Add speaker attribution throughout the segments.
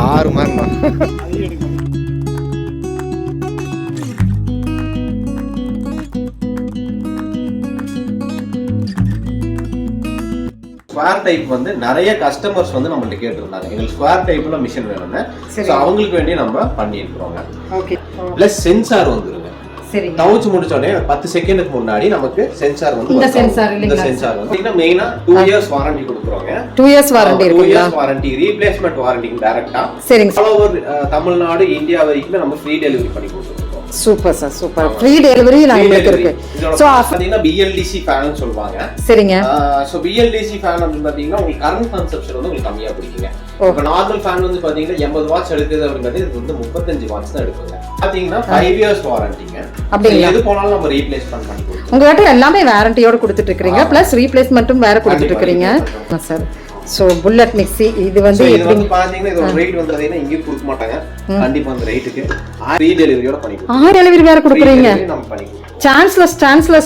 Speaker 1: ஆறு மாறினா square type வந்து நிறைய கஸ்டமர்ஸ் வந்து நம்மள்ட்ட கேட்டிருந்தாங்க எங்களுக்கு ஸ்கொயர் டைப்ல மிஷின் வேணும்னு. ஸோ அவங்களுக்கு வேண்டி நம்ம பண்ணியிருக்கிறோங்க. பிளஸ் சென்சார் வந்துருங்க. தவுச்சு முடிச்ச உடனே 10 செகண்டுக்கு முன்னாடி நமக்கு சென்சார் வந்து இந்த சென்சார் வந்து மெயினா 2 இயர்ஸ் வாரண்டி கொடுக்குறோங்க. 2 இயர்ஸ் வாரண்டி இருக்குங்களா? 2 இயர்ஸ் வாரண்டி, ரீப்ளேஸ்மென்ட் வாரண்டி டைரக்டா. சரிங்க. ஆல் ஓவர் தமிழ்நாடு, இந்தியா வரைக்கும் நம்ம ஃப்ரீ டெலிவரி பண்ணி கொடுக்குறோம். Super sir, super. Free delivery நமக்கு இருக்கு. சோ பாத்தீங்கன்னா BLDC ஃபேன் சொல்வாங்க. சரிங்க. சோ BLDC ஃபேன் வந்து பாத்தீங்கன்னா உங்களுக்கு கரண்ட் கன்சப்ஷன் வந்து உங்களுக்கு கம்மியா பிடிக்குங்க. இப்ப நார்மல் ஃபேன் வந்து பாத்தீங்கன்னா 80 வாட்ஸ் எடுக்குது அப்படிங்கிறது இது வந்து 35 வாட்ஸ் தான் எடுக்குங்க. பாத்தீங்கன்னா 5 இயர்ஸ் வாரண்டிங்க. எது போனாலும் நம்ம ரீப்ளேஸ் பண்ணி கொடுப்போம். உங்ககிட்ட எல்லாமே வாரண்டியோட கொடுத்துட்டு இருக்கீங்க, பிளஸ் ரீப்ளேஸ்மென்ட்டும் வேற கொடுத்துட்டு இருக்கீங்க சார். சோ புல்லட் மிக்ஸி இது வந்து பாத்தீங்கன்னா இதோட ரேட் வந்து பாத்தீங்கன்னா இங்க கொடுக்க மாட்டாங்க. கண்டிப்பா அந்த ரேட்டுக்கு ஃப்ரீ டெலிவரியோட பண்ணி கொடுப்போம். டெலிவரி வேற கொடுக்குறீங்க. நம்ம பண்ணி கொடுப்போம். சான்ஸ்லெஸ்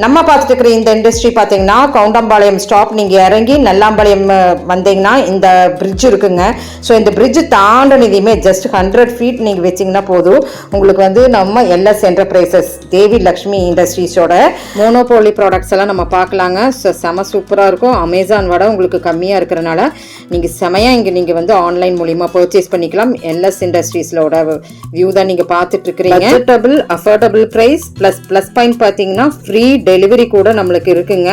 Speaker 1: நம்ம பார்த்துட்டு இருக்கிற இந்த இண்டஸ்ட்ரி பார்த்தீங்கன்னா கவுண்டம்பாளையம் ஸ்டாப் நீங்கள் இறங்கி நல்லாம்பாளையம் வந்தீங்கன்னா இந்த பிரிட்ஜ் இருக்குங்க. ஸோ இந்த பிரிட்ஜ் தாண்டினதையுமே ஜஸ்ட் 100 ஃபீட் நீங்கள் வச்சிங்கன்னா போதும் உங்களுக்கு வந்து நம்ம LS என்டர்பிரைசஸ் தேவி லக்ஷ்மி இண்டஸ்ட்ரீஸோட மோனோபோலி ப்ராடக்ட்ஸ் எல்லாம் நம்ம பார்க்கலாங்க. ஸோ செம சூப்பராக இருக்கும். அமேசான் விட உங்களுக்கு கம்மியாக இருக்கிறனால நீங்கள் செமையாக இங்கே நீங்கள் வந்து ஆன்லைன் மூலிமா பர்ச்சேஸ் பண்ணிக்கலாம். LS இண்டஸ்ட்ரீஸோட வியூ தான் நீங்கள் பார்த்துட்டு இருக்கிறீங்க. Budgetable affordable price plus point பார்த்தீங்கன்னா ஃப்ரீ டெலிவரி கூட நம்மளுக்கு இருக்குங்க.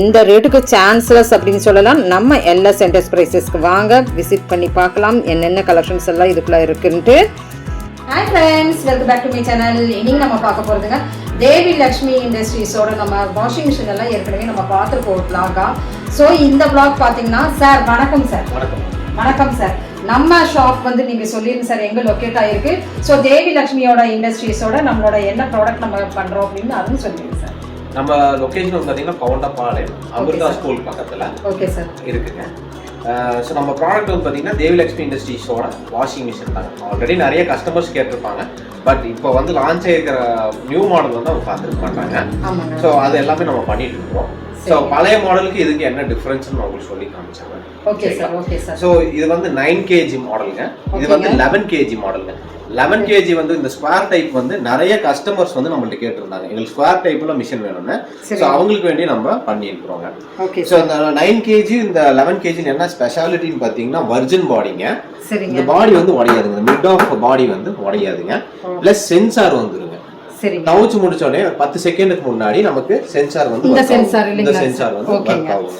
Speaker 1: இந்த ரேட்டுக்கு சான்ஸ்லெஸ் அப்படின்னு சொல்லலாம். நம்ம LS என்டர்பிரைசஸ்க்கு வாங்க, விசிட் பண்ணி பார்க்கலாம் என்னென்ன கலெக்ஷன்ஸ் எல்லாம் இதுக்குள்ள இருக்குன்ட்டு. Hi friends, welcome back to my channel. இன்னைக்கு நம்ம பார்க்க போகிறதுங்க தேவி லக்ஷ்மி இண்டஸ்ட்ரீஸோட நம்ம வாஷிங் மிஷின் எல்லாம் ஏற்கனவே நம்ம பார்த்துருக்கோம் பிளாகா. ஸோ இந்த பிளாக் பார்த்தீங்கன்னா சார் வணக்கம் சார். வணக்கம் சார். நம்ம ஷாப் வந்து நீங்க சொல்லிருங்க சார் எங்க லொக்கேட் ஆயிருக்கு. ஸோ தேவி லக்ஷ்மியோட இண்டஸ்ட்ரீஸோட நம்மளோட என்ன ப்ராடக்ட் நம்ம பண்றோம் அப்படின்னு அதுவும் சொல்லிடுங்க சார்.
Speaker 2: நம்ம லொகேஷன் வந்து பாத்தீங்கன்னா கவுண்டம்பாளையம் அமிர்தா ஸ்கூல் பக்கத்துல
Speaker 1: ஓகே சார்
Speaker 2: இருக்குங்க. ஸோ நம்ம ப்ராடக்ட் வந்து பார்த்தீங்கன்னா தேவி லக்ஷ்மி இண்டஸ்ட்ரீஸோட வாஷிங் மிஷின் தாங்க. ஆல்ரெடி நிறைய கஸ்டமர்ஸ் கேட்டிருப்பாங்க. பட் இப்போ வந்து லான்ச் ஆகிருக்கிற நியூ மாடல் வந்து அவங்க பார்த்துட்டு பண்ணுறாங்க. ஸோ அது எல்லாமே நம்ம பண்ணிட்டு இருக்கோம். ஸோ பழைய மாடலுக்கு இதுக்கு என்ன டிஃபரன்ஸ்னு உங்களுக்கு சொல்லி காமிச்சிடுறேன்.
Speaker 1: Okay sir, okay sir.
Speaker 2: So இது வந்து 9 kg மாடலுங்க. இது வந்து 11 kg மாடலுங்க. 11 kg வந்து இந்த ஸ்கொயர் டைப் வந்து நிறைய கஸ்டமர்ஸ் வந்து நம்மள்ட்ட கேட்டிருந்தாங்க எங்களுக்கு ஸ்கொயர் டைப்ல மிஷின் வேணும்னு. ஸோ அவங்களுக்கு வேண்டி நம்ம பண்ணியிருக்கிறோங்க. ஸோ இந்த 9 kg இந்த 11 kg என்ன ஸ்பெஷாலிட்டின்னு பார்த்தீங்கன்னா வர்ஜின் பாடிங்க. இந்த பாடி வந்து உடையாதுங்க. மிட் ஆஃப் பாடி வந்து உடையாதுங்க. பிளஸ் சென்சார் வந்துருங்க. தவுச்சு முடிச்ச உடனே 10 செகண்டுக்கு முன்னாடி நமக்கு சென்சார் வந்து இந்த சென்சார் வந்து ஒர்க் ஆகும்.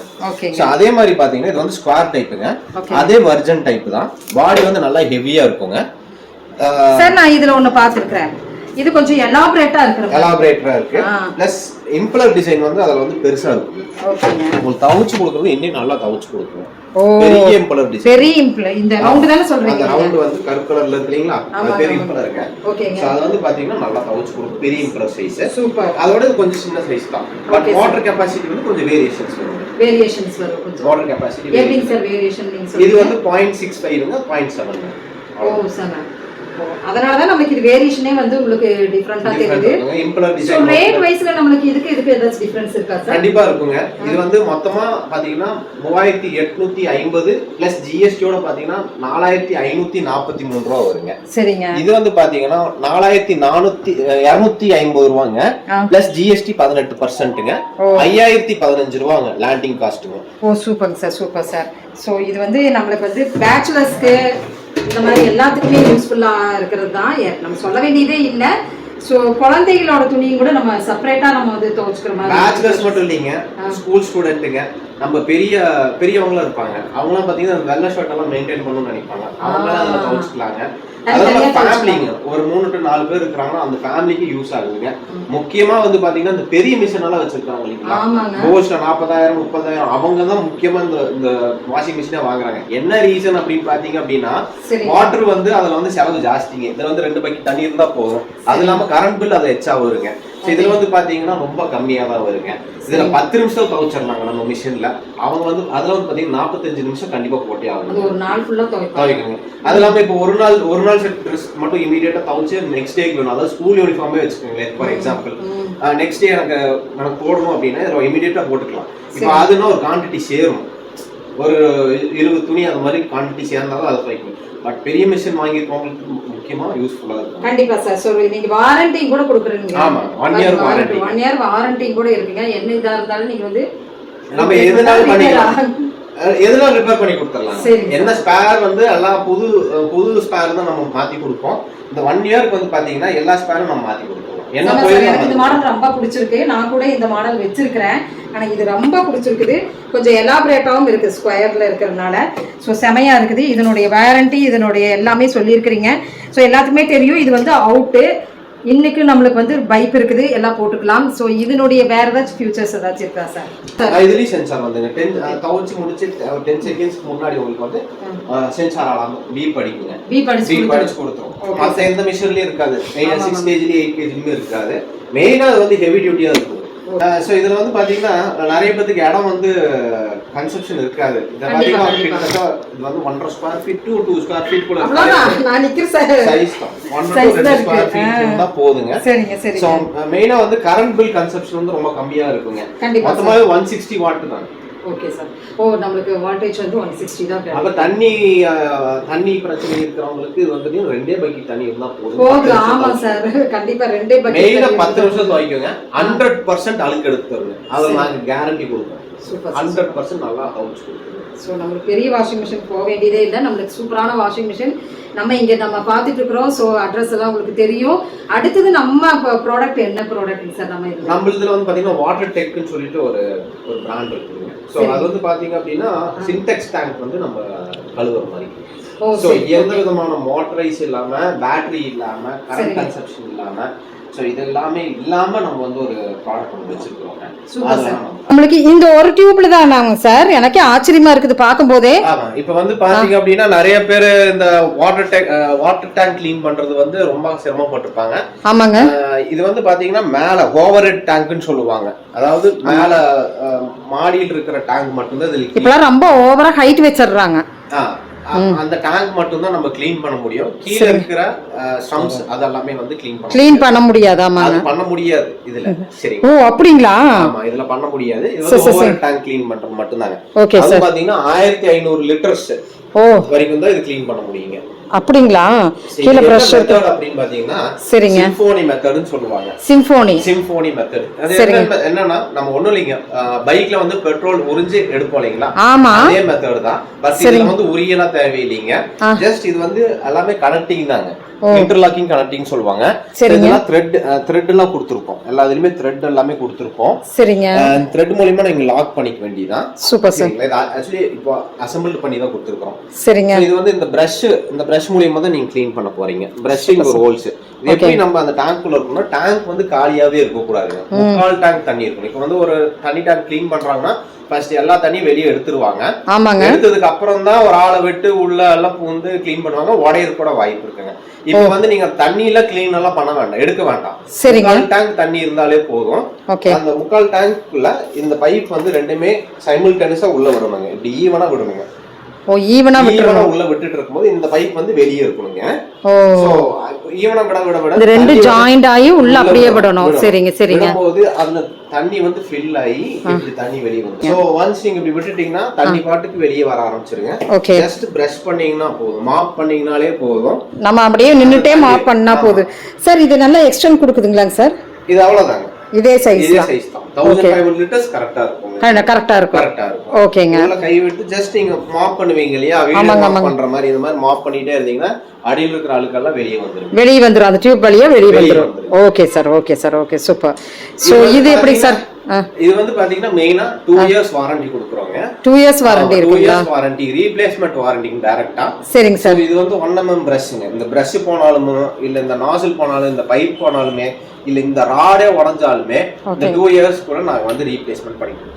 Speaker 2: சோ அதே மாதிரி பாத்தீங்கன்னா இது வந்து ஸ்கொயர் டைப்புங்க. அதே வர்ஜன் டைப் தான். பாடி வந்து நல்லா ஹெவியா இருக்குங்க
Speaker 1: சார். நான் இதுல ஒன்னு பாத்துக்கிறேன். இது கொஞ்சம் எலாபரேட்டா
Speaker 2: இருக்கு. பிளஸ் இம்பலர் டிசைன் வந்து அதுல வந்து பெருசா இருக்கும். உங்களுக்கு தவுச்சு கொடுக்கிறது இன்னும் நல்லா தவுச்சு கொடுக்கும். பெரிய இம்பலர் டிசைன். பெரிய இம்பலர் இந்த ரவுண்ட் தான சொல்றீங்க? அந்த ரவுண்ட் வந்து கருப்பு கலர்ல இருக்குங்களா? அது பெரிய இம்பலர்ங்க. ஓகேங்க. சோ அது வந்து பாத்தீங்கன்னா நல்லா தவுச்சு கொடுக்கும். பெரிய இம்பலர் சைஸ். சூப்பர். அதோட கொஞ்சம் சின்ன சைஸ் தான். பட் வாட்டர் கெபாசிட்டி வந்து கொஞ்சம் வேரியேஷன்ஸ் வரும். கொஞ்சம் வாட்டர் கெபாசிட்டி. எப்படிங்க சார் வேரியேஷன் நீங்க சொல்றீங்க? இது வந்து 0.65ங்க 0.7ங்க. ஓ 7. அதனால தான் நமக்கு இது வேரியேஷனே வந்து உங்களுக்கு டிஃபரண்டா தெரியுது. சோ ரேட் வைஸ்ல நமக்கு இதுக்கு ஏதாச்சும் டிஃபரன்ஸ் இருக்கா சார்? கண்டிப்பா இருக்குங்க. இது வந்து மொத்தமா பாத்தீங்கன்னா 3850 பிளஸ் GST ஓட பாத்தீங்கன்னா 4543 ரூபாய் வருங்க. சரிங்க. இது வந்து பாத்தீங்கன்னா 4250 ரூபாய்ங்க. பிளஸ் GST 18%ங்க. 5015 ரூபாய்ங்க லேண்டிங் காஸ்ட்ங்க. Oh super sir, super sir. So இது வந்து நமக்கு வந்து பேச்சுலர்ஸ்க்கு இந்த மாதிரி எல்லாத்துக்குமே யூஸ்ஃபுல்லா இருக்கிறது தான். நம்ம சொல்ல வேண்டியதே இல்லை. ஸோ குழந்தைகளோட துணியும் கூட நம்ம செப்பரேட்டா நம்ம வந்து துவைச்சுக்கிற மாதிரி. பேச்சுலர்ஸ் மட்டும் இல்லைங்க, ஸ்கூல் ஸ்டூடெண்ட்டுங்க, நம்ம பெரியவங்களும் இருப்பாங்க. அவங்களாம் பாத்தீங்கன்னா வெள்ளை ஷர்ட் எல்லாம் மெயின்டைன் பண்ணணும்னு நினைப்பாங்க. அவங்களாம் அதில் துவைச்சுக்கலாங்க. அதாவது ஃபேமிலிங்க ஒரு 3 to 4 பேர் இருக்கிறாங்கன்னா அந்த ஃபேமிலிக்கு யூஸ் ஆகுதுங்க. முக்கியமா வந்து பாத்தீங்கன்னா இந்த பெரிய மிஷின் எல்லாம் வச்சிருக்காங்க இல்லைங்களா, போஸ்ட்ல 40,000 30,000 அவங்க தான் முக்கியமா இந்த வாஷிங் மிஷினை வாங்குறாங்க. என்ன ரீசன் அப்படின்னு பாத்தீங்க அப்படின்னா வாட்டர் வந்து அதுல வந்து செலவு ஜாஸ்திங்க. இதுல வந்து 2 பக்கெட் தண்ணி இருந்தா போதும். அது இல்லாம கரண்ட் பில் அது எச்சா வருங்க. இதுல வந்து பாத்தீங்கன்னா ரொம்ப கம்மியா தான் வருங்க. இதுல 10 நிமிஷம் துவைச்சிடறாங்க நம்ம மிஷின்ல. அவங்க வந்து அதுல வந்து பாத்தீங்கன்னா 45 நிமிஷம் கண்டிப்பா போட்டே ஆகணும். ஒரு நாள் ஃபுல்லா துவைக்கணும். அது இல்லாம இப்போ ஒரு நாள் செட் ட்ரெஸ் மட்டும் இமீடியட்டா துவைச்சு நெக்ஸ்ட் டேக்கு வேணும். அதாவது ஸ்கூல் யூனிஃபார்மே வச்சுக்கோங்களேன். ஃபார் எக்ஸாம்பிள் நெக்ஸ்ட் டே எனக்கு போடணும் அப்படின்னா இமீடியட்டா போட்டுக்கலாம். இப்போ அதுனா ஒரு குவான்டிட்டி சேரும்.
Speaker 1: ஒரு 20 துணி அந்த மாதிரி குவான்டிட்டி சேர்ந்தாலும் அதை வைக்கணும். பட் பெரிய மிஷின் வாங்கிருக்கவங்களுக்கு முக்கியமா யூஸ்ஃபுல்லா இருக்கும்.
Speaker 2: கண்டிப்பா சார். சோ நீங்க வாரண்டி கூட கொடுக்குறீங்க.
Speaker 1: ஆமா, 1 இயர் வாரண்டி.
Speaker 2: 1 இயர் வாரண்டி கூட இருக்குங்க. என்ன இதா இருந்தாலும் நீங்க வந்து
Speaker 1: நம்ம எதுனாலும் பண்ணிக்கலாம், எதுனாலும் ரிப்பேர் பண்ணி கொடுத்துடலாம். என்ன ஸ்பேர் வந்து எல்லாம் புது ஸ்பேர் தான் நம்ம மாத்தி கொடுப்போம். இந்த 1 இயருக்கு வந்து பாத்தீங்கன்னா எல்லா ஸ்பேரும் நம்ம மாத்தி கொடுப்போம்.
Speaker 2: எனக்கு இந்த மாடல் ரொம்ப பிடிச்சிருக்கு. நான் கூட இந்த மாடல் வச்சிருக்கிறேன். ஆனா இது ரொம்ப பிடிச்சிருக்குது. கொஞ்சம் எலாபரேட்டாவும் இருக்கு, ஸ்கொயர்ல இருக்கிறதுனால. ஸோ செமையா இருக்குது. இதனுடைய வாரண்டி, இதனுடைய எல்லாமே சொல்லியிருக்கிறீங்க. ஸோ எல்லாத்துக்குமே தெரியும் இது வந்து அவுட்டு. இன்னைக்கு நம்மளுக்கு வந்து பைப் இருக்குது, எல்லாம் போட்டுக்கலாம். ஸோ இதனுடைய வேற ஏதாச்சும் ஃபியூச்சர்ஸ் ஏதாச்சும் இருக்கா சார்?
Speaker 1: இதுலயும் சென்சார் வந்துங்க. துவச்சி முடிச்சு 10 செகண்ட்ஸ்க்கு முன்னாடி உங்களுக்கு வந்து சென்சார் அலாம் பீப் அடிக்குங்க. பீப் அடிச்சு கொடுத்துரும். மற்ற எந்த மிஷின்லயும் இருக்காது. 6 கேஜிலயும் 8 கேஜிலயும் இருக்காது. மெயினா அது வந்து ஹெவி டியூட்டியா இருக்கும். ஸோ இதுல வந்து பாத்தீங்கன்னா நிறைய பேருக்கு இடம் வந்து கன்ஸ்ட்ரக்ஷன் இருக்காது. இதை பாத்தீங்கன்னா கிட்டத்தட்ட இது வந்து 1.5 square feet to 2 square feet கூட சைஸ் தான். 1 to 2 ஸ்கொயர் ஃபீட் தான் போதுங்க. ஸோ மெயினா வந்து கரண்ட் பில் கன்சப்ஷன் வந்து ரொம்ப கம்மியா இருக்குங்க. மொத்தமாவே 160 வாட் தான்.
Speaker 2: Okay sir. ஓ நமக்கு வாட்டேஜ் வந்து 160 தான்.
Speaker 1: அப்ப தண்ணி பிரச்சனை இருக்கிறவங்களுக்கு இது வந்து 2 பக்கெட் தண்ணி இருந்தா போதும்.
Speaker 2: ஆமா சார், கண்டிப்பா 2 பக்கெட்.
Speaker 1: மெயினா 10 நிமிஷம் துவைக்குங்க. 100% அழுக்கு எடுத்து தருங்க. அத நாங்க கேரண்டி கொடுப்போம். 100% நல்லா அவுட் கொடுப்போம்.
Speaker 2: ஸோ நம்மளுக்கு பெரிய வாஷிங் மிஷின் போக வேண்டியதே இல்லை. நம்மளுக்கு சூப்பரான வாஷிங் மிஷின் நம்ம பார்த்துட்டு இருக்கிறோம். ஸோ அட்ரஸ் எல்லாம் உங்களுக்கு தெரியும். அடுத்தது நம்ம ப்ராடக்ட் என்ன ப்ராடக்ட் சார்?
Speaker 1: நம்ம இதுல வந்து பாத்தீங்கன்னா வாட்டர் டெக்னு சொல்லிட்டு ஒரு பிராண்ட் இருக்குங்க. ஸோ அது வந்து பாத்தீங்க அப்படின்னா சின்டெக்ஸ் டேங்க் வந்து நம்ம கழுவுற மாதிரி. ஸோ எந்த விதமான மோட்டரைஸ் இல்லாம, பேட்டரி இல்லாம, கரண்ட் கன்சப்ஷன் இல்லாம, ஸோ இது எல்லாமே இல்லாம நம்ம வந்து ஒரு ப்ராடக்ட் வந்து வச்சிருக்கோம்.
Speaker 2: நம்மளுக்கு இந்த ஒரு டியூப்ல தான் சார். எனக்கு ஆச்சரியமா இருக்குது பார்க்கும் போதே.
Speaker 1: இப்ப வந்து பாத்தீங்க அப்படின்னா நிறைய பேர் இந்த வாட்டர் டேங்க் கிளீன் பண்றது வந்து ரொம்ப சிரமப்பட்டிருப்பாங்க.
Speaker 2: ஆமாங்க.
Speaker 1: இது வந்து பாத்தீங்கன்னா மேல ஓவர் ஹெட் டேங்க்னு சொல்லுவாங்க. அதாவது மேல மாடியில் இருக்கிற டேங்க் மட்டும்தான் இதுல
Speaker 2: இப்பெல்லாம் ரொம்ப ஓவரா ஹைட் வச்சிடுறாங்க.
Speaker 1: அந்த டேங்க் மட்டும் தான் நம்ம க்ளீன் பண்ண முடியும். கீழ இருக்கிற ஸ்டம்ப்ஸ் அதெல்லாமே வந்து க்ளீன்
Speaker 2: பண்ண முடியாது. ஆமா,
Speaker 1: அது பண்ண முடியாது இதுல. சரி.
Speaker 2: ஓ அப்படிங்களா?
Speaker 1: ஆமா, இதுல பண்ண முடியாது. இது வந்து ஓவர் டேங்க் க்ளீன் பண்றது மட்டும் தாங்க. அது பாத்தீங்கன்னா 1500 லிட்டர்ஸ் வரைக்கும் தான் இது க்ளீன் பண்ண முடியுங்க.
Speaker 2: அப்படிங்களா? கீழ பிரஷர்
Speaker 1: அப்படினு பாத்தீங்கன்னா
Speaker 2: சரிங்க,
Speaker 1: சிம்போனி மெத்தட்னு சொல்லுவாங்க. Symphony method. அது என்னன்னா நம்ம ஒண்ணும் இல்லைங்க, பைக்ல வந்து பெட்ரோல் உறிஞ்சு எடுப்போம் இல்லைங்களா, அதே மெத்தட் தான். பட் இதுல வந்து உரியலாம் தேவையில்லைங்க. ஜஸ்ட் இது வந்து எல்லாமே கனெக்டிங் தாங்க. இன்டர்லாக்கிங் கனெக்டிங் சொல்லுவாங்க. இதெல்லாம் த்ரெட் எல்லாம் கொடுத்திருக்கோம். எல்லாத்துலயுமே த்ரெட் எல்லாமே கொடுத்திருக்கோம். சரிங்க. த்ரெட் மூலமா நீங்க லாக் பண்ணிக்க வேண்டியதான். Super sir. இது एक्चुअली இப்போ அசெம்பிள் பண்ணி தான் கொடுத்திருக்கோம். சரிங்க. இது வந்து இந்த பிரஷ் மூலமா தான் நீங்க க்ளீன் பண்ண போறீங்க. பிரஷிங் ஒரு ஹோல்ஸ். இது எப்படி நம்ம அந்த டேங்க் குள்ள இருக்கணும்னா, டேங்க் வந்து காலியாவே இருக்க கூடாதுங்க. முக்கால் டேங்க் தண்ணி இருக்கணும். இப்போ வந்து ஒரு தண்ணி டேங்க் க்ளீன் பண்றாங்கன்னா ஃபர்ஸ்ட் எல்லா தண்ணியும் வெளியே எடுத்துருவாங்க. எடுத்ததுக்கு அப்புறம் தான் ஒரு ஆளை விட்டு உள்ள எல்லாம் பூந்து க்ளீன் பண்ணுவாங்க. உடையது கூட வாய்ப்பு இருக்குங்க. இப்போ வந்து நீங்க தண்ணியில க்ளீன் எல்லாம் பண்ண வேண்டாம், எடுக்க வேண்டாம். முக்கால் டேங்க் தண்ணி இருந்தாலே போதும். அந்த முக்கால் டேங்க்ல இந்த பைப் வந்து ரெண்டுமே சைமல்டேனியஸா உள்ள விடணுங்க. இப்படி ஈவனா விடணுங்க. ஈவனா உள்ள விட்டுட்டு இருக்கும்போது இந்த பைப் வந்து வெளியே இருக்கணுங்க. சோ ஈவனா விட
Speaker 2: ரெண்டு ஜாயிண்ட் ஆகி உள்ள அப்படியே விடணும். சரிங்க சரிங்க.
Speaker 1: போது அதுல தண்ணி வந்து ஃபில் ஆகி இப்படி தண்ணி வெளியே வரும். சோ ஒன்ஸ் நீங்க இப்படி விட்டுட்டீங்கன்னா தண்ணி பாட்டுக்கு வெளியே வர ஆரம்பிச்சிருங்க. ஜஸ்ட் பிரஷ் பண்ணீங்கன்னா போதும், மாப் பண்ணீங்கனாலே போதும். நம்ம அப்படியே நின்னுட்டே மாப் பண்ணா போதும். சார் இது நல்லா எக்ஸ்டெண்ட் கொடுக்குதுங்களாங்க சார்? இது அவ்வளவுதாங்க. இதே சைஸ் தான். 1500 லிட்டர்ஸ் கரெக்ட்டா இருக்கும். கரெக்ட்டா இருக்கும். ஓகேங்க. உள்ள கை விட்டு ஜஸ்ட் நீங்க மாப் பண்ணுவீங்க இல்லையா, வீடியோ மாப் பண்ற மாதிரி இந்த மாதிரி மாப் பண்ணிட்டே இருந்தீங்கன்னா அடியில இருக்கிற அழுக்கெல்லாம் வெளியே வந்துரும். அந்த டியூப் வழியா வெளியே வந்துரும். Okay sir, okay super. So இது எப்படி சார்? இது வந்து பாத்தீங்கன்னா மெயினா 2 இயர்ஸ் வாரண்டி கொடுக்குறோங்க.
Speaker 2: 2 இயர்ஸ் வாரண்டி இருக்குங்களா?
Speaker 1: 2 இயர்ஸ் வாரண்டி, ரீப்ளேஸ்மென்ட் வாரண்டி டைரக்ட்டா.
Speaker 2: சரிங்க சார்.
Speaker 1: இது வந்து 1 mm பிரஷ்ங்க. இந்த பிரஷ் போனாலும் இல்ல இந்த நாசில் போனாலும் இந்த பைப் போனாலுமே இல்ல இந்த ராடே உடைஞ்சாலுமே இந்த 2 இயர்ஸ் கூட நாங்க வந்து ரீப்ளேஸ்மென்ட் பண்ணி கொடுத்துருவோம்.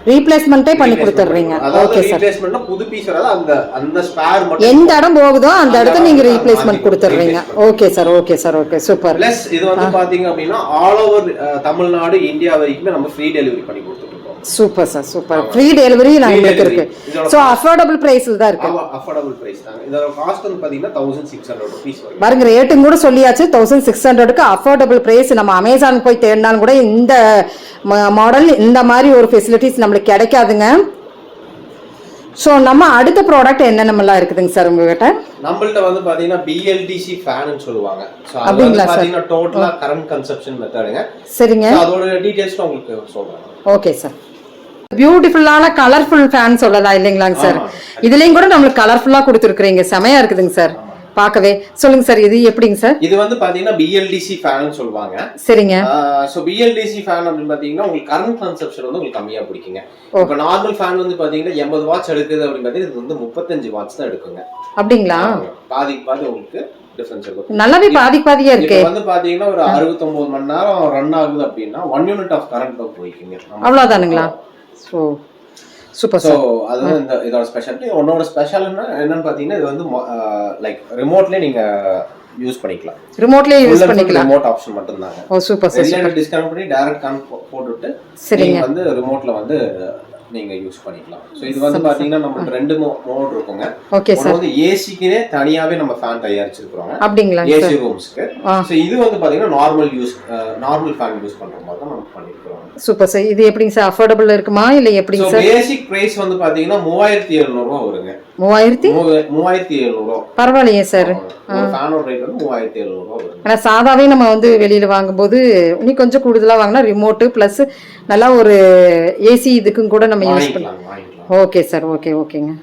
Speaker 2: ரீப்ளேஸ்மென்ட்டே பண்ணி கொடுத்துறீங்க. Okay sir.
Speaker 1: ரீப்ளேஸ்மென்ட்னா புது பீஸ் வராது. அந்த ஸ்பேர் மட்டும்
Speaker 2: எந்த இடம் போகுதோ அந்த இடத்துல நீங்க ரீப்ளேஸ்மென்ட் கொடுத்துறீங்க. Okay sir, okay super.
Speaker 1: Plus இது வந்து பாத்தீங்க அப்படினா ஆல் ஓவர் தமிழ்நாடு, இந்தியா வரைக்கும் நம்ம ஃப்ரீ டெலிவரி பண்ணி கொடுத்துருக்கோம்.
Speaker 2: Super sir, super. Free delivery நமக்கு இருக்கு. சோ அஃபோர்டபிள் பிரைஸ்ல தான் இருக்கு.
Speaker 1: அஃபோர்டபிள் பிரைஸ் தான். இதோட காஸ்ட் வந்து பாத்தீங்கன்னா 1600 ரூபீஸ் வரும்.
Speaker 2: பாருங்க, ரேட்டும் கூட சொல்லியாச்சு. 1600க்கு அஃபோர்டபிள் பிரைஸ். நம்ம அமேசான் போய் தேடினாலும் கூட இந்த மாடல் இந்த மாதிரி ஒரு ஃபெசிலிட்டிஸ் நமக்கு கிடைக்காதுங்க. ஸோ நம்ம அடுத்த ப்ராடக்ட் என்னென்னலாம் இருக்குதுங்க சார் உங்ககிட்ட?
Speaker 1: நம்மள்ட்ட வந்து பாத்தீங்கன்னா BLDC ஃபேன்னு சொல்லுவாங்க. சோ அது வந்து பாத்தீங்கன்னா டோட்டலா கரண்ட் கன்சப்ஷன் மெத்தடுங்க.
Speaker 2: சரிங்க.
Speaker 1: அதோட டீடைல்ஸ் உங்களுக்கு சொல்றேன்.
Speaker 2: Okay sir. பியூட்டிஃபுல்லான கலர்ஃபுல் ஃபேன் சொல்லலாம் இல்லைங்களாங்க சார்? இதுலயும் கூட நம்மளுக்கு கலர்ஃபுல்லா கொடுத்துருக்கீங்க, செமையா இருக்குதுங்க சார் பார்க்கவே. சொல்லுங்க சார், இது எப்படிங்க சார்?
Speaker 1: இது வந்து பாத்தீங்கன்னா BLDC ஃபேன்னு சொல்லுவாங்க.
Speaker 2: சரிங்க.
Speaker 1: சோ BLDC ஃபேன் அப்படின்னு பாத்தீங்கன்னா உங்களுக்கு கரண்ட் கன்சப்ஷன் வந்து உங்களுக்கு கம்மியா பிடிக்குங்க. இப்போ நார்மல் ஃபேன் வந்து பாத்தீங்கன்னா 80 வாட்ஸ் எடுக்குது அப்படின்னு பாத்தீங்கன்னா இது வந்து 35 வாட்ஸ் தான் எடுக்குங்க. அப்படிங்களா? பாதி உங்களுக்கு டிஃபரன்ஸ் இருக்கும். நல்லாவே பாதியா இருக்கு. இப்போ வந்து பாத்தீங்கன்னா ஒரு 69 மணி நேரம் ரன் ஆகுது அப்படின்னா 1 யூனிட் ஆஃப் கரண்ட் தான் போய்க்குங்க.
Speaker 2: அவ்வளவுதானுங்களா? So super. சோ அது
Speaker 1: இந்த இதோட ஸ்பெஷாலிட்டி. ஒன்னோட ஸ்பெஷல் என்னன்னு பாத்தீங்கன்னா இது வந்து லைக் ரிமோட்லயே நீங்க யூஸ் பண்ணிக்கலாம். ரிமோட்லயே யூஸ் பண்ணிக்கலாம். ரிமோட் ஆப்ஷன் மட்டும் தாங்க. ஓ சூப்பர் சார். இல்ல டிஸ்கனெக்ட் பண்ணி டைரக்ட் கனெக்ட் போட்டுட்டு நீங்க வந்து ரிமோட்ல வந்து நீங்க யூஸ் பண்ணிக்கலாம். சோ இது வந்து பாத்தீங்கன்னா நமக்கு ரெண்டு மோட் இருக்குங்க. ஒன்னு வந்து ஏசிக்குனே தனியாவே நம்ம ஃபேன் தயாரிச்சிருக்கோம். அப்படிங்களா? ஏசி ரூம்ஸ்க்கு. சோ இது வந்து பாத்தீங்கன்னா நார்மல் ஃபேன் யூஸ் பண்ற மாதிரி தான் நம்ம பண்ணிருக்கோம். Super sir. இது எப்படிங்க சார், அஃபோர்டபிள் இருக்குமா இல்ல எப்படிங்க சார்? பேசிக் பிரைஸ் வந்து பாத்தீங்கன்னா 3700 ரூபாய் வருங்க. 3700 ரூபாய். பரவாயில்லையே சார். ஒரு ஃபேனோட ரேட் வந்து 3700 ரூபாய் வரும். ஆனா சாதாவே நம்ம வந்து வெளியில வாங்கும்போது இன்னும் கொஞ்சம் கூடுதலா வாங்கினா ரிமோட் பிளஸ் நல்லா ஒரு ஏசி இதுக்கும் கூட நம்ம யூஸ் பண்ணலாம். Okay sir. ஓகேங்க.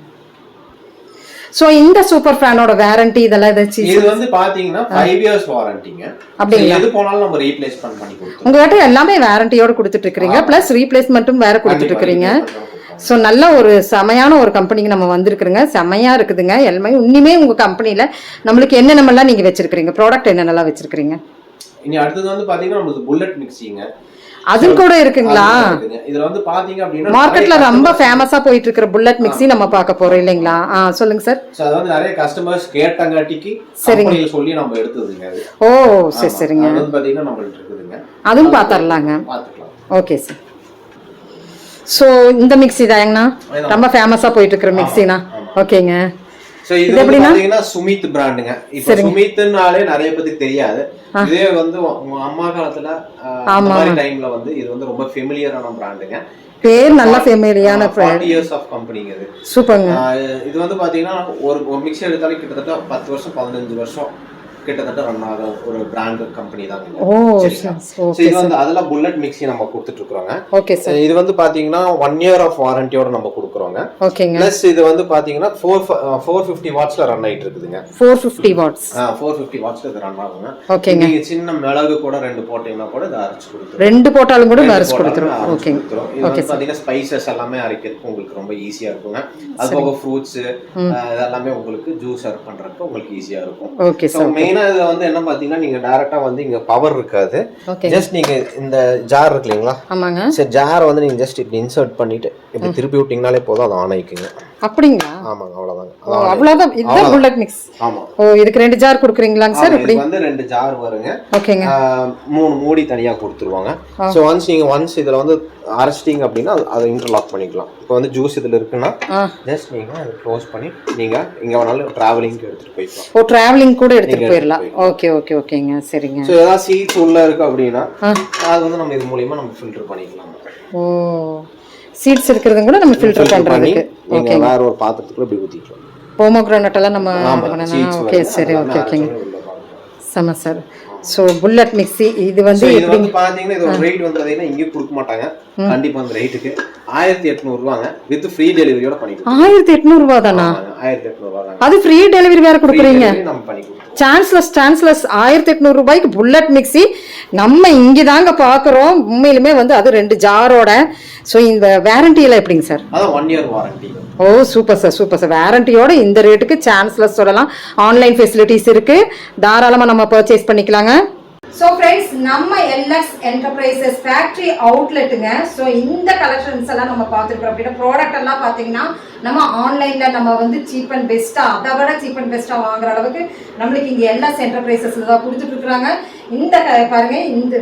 Speaker 1: சோ இந்த சூப்பர் ஃபேனோட வாரண்டி இதெல்லாம் ஏதாச்சும்? இது வந்து பாத்தீங்கன்னா 5 இயர்ஸ் வாரண்டிங்க. அப்படிங்களா? எது போனாலும் நம்ம ரீப்ளேஸ்மென்ட் பண்ணி கொடுத்துறோம். உங்ககிட்ட எல்லாமே வாரண்டியோட கொடுத்துட்டு இருக்கீங்க, பிளஸ் ரீப்ளேஸ்மென்ட்டும் வேற கொடுத்துட்டு இருக்கீங்க. ஸோ நல்ல ஒரு செமையான ஒரு கம்பெனிக்கு நம்ம வந்திருக்கிறோங்க. செமையா இருக்குதுங்க எல்லாமே. இன்னுமே உங்க கம்பெனில நம்மளுக்கு என்னென்னலாம் நீங்க வச்சிருக்கீங்க, ப்ராடக்ட் என்னென்னலாம் வச்சிருக்கீங்க? இனி அடுத்தது வந்து பாத்தீங்கன்னா நமக்கு புல்லட் மிக்சிங்க. அது கூட இருக்குங்களா? இதுல வந்து பாத்தீங்க அப்படின்னா மார்க்கெட்ல ரொம்ப ஃபேமஸா போயிட்டு இருக்கிற புல்லட் மிக்ஸி நம்ம பார்க்க போறோம் இல்லைங்களா? சொல்லுங்க சார். சோ அது வந்து நிறைய கஸ்டமர்ஸ் கேட்டாங்கட்டிக்கு கம்பெனில சொல்லி நம்ம எடுத்ததுங்க அது. ஓ சரிங்க. அது வந்து பாத்தீங்கன்னா நம்மள்ட்ட இருக்குதுங்க. அதுவும் பாத்தறலாங்க. பாத்துக்கலாம். Okay sir. சோ இந்த மிக்ஸி தாங்கண்ணா ரொம்ப ஃபேமஸா போயிட்டு இருக்கிற மிக்ஸினா? ஓகேங்க. சோ இது வந்து பாத்தீங்கன்னா சுமித் பிராண்டுங்க. இப்போ சுமித்னாலே நிறைய பேருக்கு தெரியாது. இதே வந்து உங்க அம்மா காலத்துல அந்த மாதிரி டைம்ல வந்து இது வந்து ரொம்ப ஃபெமிலியரான பிராண்டுங்க. பேர் நல்ல ஃபெமிலியரான 40 இயர்ஸ் ஆஃப் கம்பெனிங்க இது. சூப்பர்ங்க. இது வந்து பாத்தீங்கன்னா ஒரு மிக்ஸி எடுத்தாலே கிட்டத்தட்ட 10 வருஷம் 15 வருஷம் கிட்டத்தட்ட ரன் ஆகும் ஒரு பிராண்ட் கம்பெனி தாங்க. இது வந்து அதெல்லாம் புல்லட் மிக்ஸி நம்ம கொடுத்துட்டு இருக்கோங்க. Okay sir. இது வந்து பாத்தீங்கன்னா 1 இயர் ஆஃப் வாரண்டியோட நம்ம கொடுக்குறோங்க. ஓகேங்க. பிளஸ் இது வந்து பாத்தீங்கன்னா 450 வாட்ஸ்ல ரன் ஆயிட்டு இருக்குதுங்க. 450 வாட்ஸ். 450 வாட்ஸ்ல இது ரன் ஆகுங்க. ஓகேங்க. நீங்க சின்ன மிளகு கூட 2 போட்டீங்கன்னா கூட இது அரைச்சு கொடுத்துரும். 2 போட்டாலும் கூட அரைச்சு கொடுத்துரும். ஓகேங்க. இது வந்து பாத்தீங்கன்னா ஸ்பைசஸ் எல்லாமே அரைக்கிறதுக்கு உங்களுக்கு ரொம்ப ஈஸியா இருக்குங்க. அது போக ஃப்ரூட்ஸ் இதெல்லாமே உங்களுக்கு ஜூஸ் சர்வ் பண்றதுக்கு உங்களுக்கு ஈஸியா இருக்கும். Okay sir. இதுல வந்து என்ன பாத்தீங்கன்னா நீங்க டைரக்டா வந்து இங்க பவர் இருக்காது. ஜஸ்ட் நீங்க இந்த ஜார் இருக்கு இல்லீங்களா? ஆமாங்க. சரி, ஜார் வந்து நீங்க ஜஸ்ட் இப்படி இன்சர்ட் பண்ணிட்டு இப்படி திருப்பி விட்டீங்கனாலே போதும், அது ஆன் ஆயிக்குங்க. அப்படிங்களா? ஆமாங்க, அவ்வளவுதான். அவ்வளவுதான். இது புல்லட் மிக்ஸ். ஆமா. ஓ இதுக்கு 2 ஜார் குடுக்குறீங்களாங்க சார்? இப்படி வந்து 2 ஜார் வருங்க. ஓகேங்க. 3 மூடி தனியா கொடுத்துருவாங்க. சோ ஒன்ஸ் இதுல வந்து அரைச்சிட்டீங்க அப்படின்னா அதை இன்டர்லாக் பண்ணிக்கலாம். இப்போ வந்து ஜூஸ் இதுல இருக்குன்னா ஜஸ்ட் நீங்க அதை க்ளோஸ் பண்ணி நீங்க இங்க வேணாலும் டிராவலிங்க்கு எடுத்துட்டு போய்க்கலாம். ஓ டிராவலிங் கூட எடுத்துட்டு போயிடலாம். ஓகேங்க. சரிங்க. சோ ஏதாவது சீட்ஸ் உள்ள இருக்கு அப்படின்னா அது வந்து நம்ம இது மூலமா நம்ம ஃபில்டர் பண்ணிக்கலாம். ஓ சீட்ஸ் இருக்குறத கூட நம்ம ஃபில்டர் பண்றதுக்கு நீங்க வேற ஒரு பாத்திரத்துக்குள்ள இப்படி ஊத்திக்கலாம். போமோகிரானட் எல்லாம் நம்ம பண்ணனா. ஓகே சரி. ஓகேங்க. சம சார். சோ புல்லட் மிக்ஸி இது வந்து பாத்தீங்கன்னா இதோட ரேட் வந்து பாத்தீங்கன்னா இங்க கொடுக்க மாட்டாங்க. கண்டிப்பா அந்த ரேட்டுக்கு 1800 ரூபாங்க வித் ஃப்ரீ டெலிவரியோட பண்ணி கொடுப்போம். 1800 ரூபாய் தானா? 1800 ரூபாய். அது ஃப்ரீ டெலிவரி வேற கொடுக்குறீங்க? நம்ம பண்ணி கொடுப்போம். சான்ஸ்லெஸ் 1800 ரூபாய்க்கு புல்லட் மிக்ஸி நம்ம இங்க தாங்க பாக்குறோம். உண்மையிலுமே வந்து அது 2 ஜாரோட. சோ இந்த வாரண்டி எல்லாம் எப்படிங்க சார்? அது 1 இயர் வாரண்டி. ஓ சூப்பர் சார். வாரண்டியோட இந்த ரேட்டுக்கு சான்ஸ்லெஸ் சொல்லலாம். ஆன்லைன் ஃபெசிலிட்டிஸ் இருக்கு, தாராளமா நம்ம பர்ச்சேஸ் பண்ணிக்கலாங்க. ஸோ ஃப்ரெண்ட்ஸ், நம்ம எல்எக்ஸ் என்டர்பிரைசஸ் ஃபேக்ட்ரி அவுட்லெட்டுங்க. ஸோ இந்த கலெக்ஷன்ஸ் எல்லாம் நம்ம பார்த்துருக்கோம். அப்படின்னா ப்ராடக்ட் எல்லாம் பார்த்தீங்கன்னா நம்ம ஆன்லைனில் நம்ம வந்து சீப் அண்ட் பெஸ்ட்டாக, அதை விட சீப் அண்ட் பெஸ்ட்டாக வாங்குற அளவுக்கு நம்மளுக்கு இங்கே எல்எக்ஸ் என்டர்பிரைசஸில் தான் கொடுத்துட்ருக்குறாங்க. இந்த பாருங்க, இந்த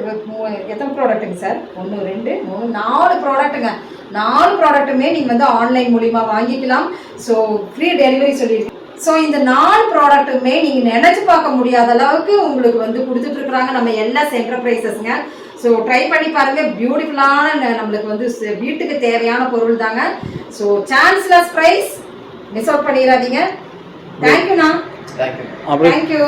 Speaker 1: எத்தனை ப்ராடக்ட்டுங்க சார்? 1 2 3 4 ப்ராடக்ட்டுங்க. 4 ப்ராடக்ட்டுமே நீங்கள் வந்து ஆன்லைன் மூலிமா வாங்கிக்கலாம். ஸோ ஃப்ரீ டெலிவரி சொல்லியிருக்கேன். ஸோ இந்த 4 ப்ராடக்ட்டுமே நீங்கள் நினச்சி பார்க்க முடியாத அளவுக்கு உங்களுக்கு வந்து கொடுத்துட்ருக்குறாங்க நம்ம எல்எஸ் என்டர்பிரைசஸ்ங்க. ஸோ ட்ரை பண்ணி பாருங்கள். பியூட்டிஃபுல்லான நம்மளுக்கு வந்து வீட்டுக்கு தேவையான பொருள் தாங்க. So chanceless price,
Speaker 2: miss out பண்ணிடாதீங்க. தேங்க்யூண்ணா.
Speaker 1: தேங்க்யூ.
Speaker 2: தேங்க்யூ.